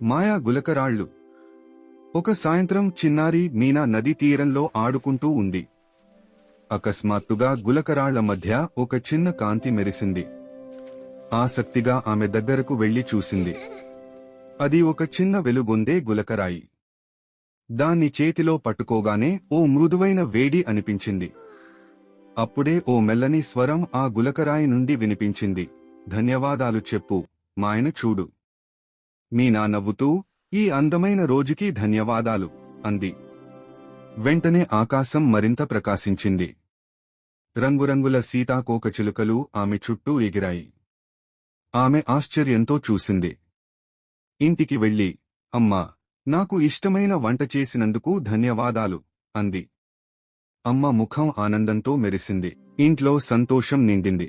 మాయా గులకరాళ్ళు. ఒక సాయంత్రం చిన్నారి మీనా నది తీరంలో ఆడుకుంటూ ఉంది. అకస్మాత్తుగా గులకరాళ్ల మధ్య ఒక చిన్న కాంతి మెరిసింది. ఆసక్తిగా ఆమె దగ్గరకు వెళ్లి చూసింది. అది ఒక చిన్న వెలుగొందే గులకరాయి. దాన్ని చేతిలో పట్టుకోగానే ఓ మృదువైన వేడి అనిపించింది. అప్పుడే ఓ మెల్లని స్వరం ఆ గులకరాయి నుండి వినిపించింది. ధన్యవాదాలు చెప్పు, మాయను చూడు. మీనా నవ్వుతూ, ఈ అందమైన రోజుకి ధన్యవాదాలు అంది. వెంటనే ఆకాశం మరింత ప్రకాశించింది. రంగురంగుల సీతాకోకచిలుకలు ఆమె చుట్టూ ఎగిరాయి. ఆమె ఆశ్చర్యంతో చూసింది. ఇంటికి వెళ్లి, అమ్మా, నాకు ఇష్టమైన వంట చేసినందుకు ధన్యవాదాలు అంది. అమ్మ ముఖం ఆనందంతో మెరిసింది. ఇంట్లో సంతోషం నిండింది.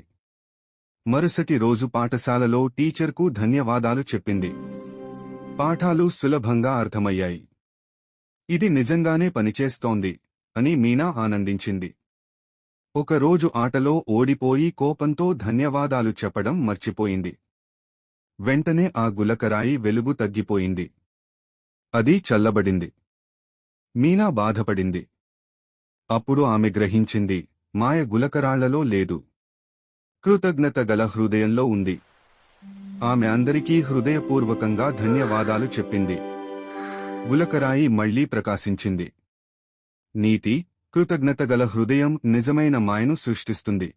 మరుసటి రోజు పాఠశాలలో టీచర్కు ధన్యవాదాలు చెప్పింది. పాఠాలు సులభంగా అర్థమయ్యాయి. ఇది నిజంగానే పనిచేస్తోంది అని మీనా ఆనందించింది. ఒకరోజు ఆటలో ఓడిపోయి కోపంతో ధన్యవాదాలు చెప్పడం మర్చిపోయింది. వెంటనే ఆ గులకరాయి వెలుగు తగ్గిపోయింది. అది చల్లబడింది. మీనా బాధపడింది. అప్పుడు ఆమె గ్రహించింది, మాయ గులకరాళ్లలో లేదు, కృతజ్ఞత గల హృదయంలో ఉంది. ఆమె అందరికీ హృదయపూర్వకంగా ధన్యవాదాలు చెప్పింది. గులకరాయి మళ్లీ ప్రకాశించింది. నీతి: కృతజ్ఞత గల హృదయం నిజమైన మాయను సృష్టిస్తుంది.